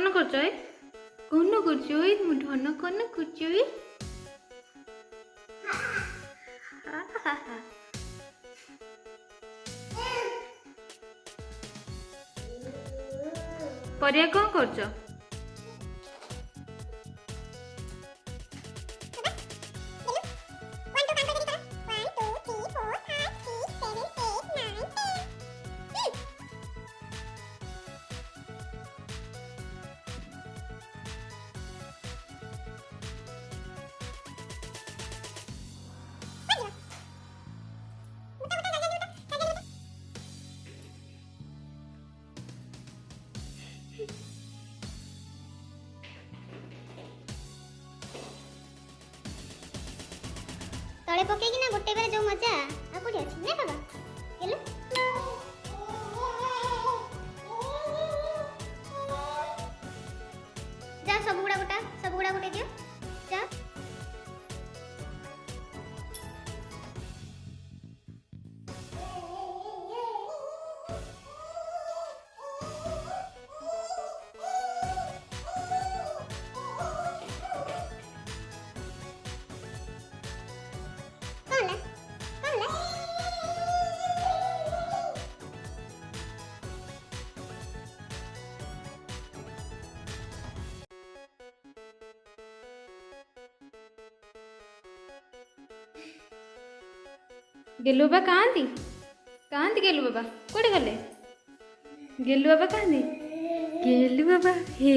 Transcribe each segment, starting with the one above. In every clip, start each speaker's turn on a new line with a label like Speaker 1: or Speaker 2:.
Speaker 1: कौन कर धन कौन कर परिया कौन कर
Speaker 2: तले पकईकि ना गोटे बेले जो मजा आ कोठी अछि ने बाबा गेलु जा सब गुड़ा गोटे दियो जा
Speaker 1: गेलु बाबा कहाँती गेलु बाबा कोड़े गले गेलु बाबा कहाँती गेलु बाबा हे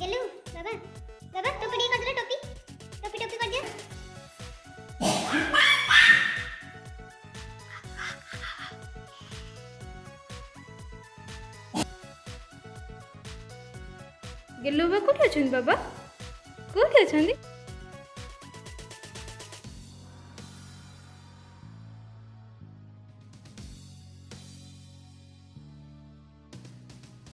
Speaker 2: गेलु बाबा टोपी कर दे टोपी कर दिया
Speaker 1: गेलु बाबा कोठे अछन बाबा कोठे अछन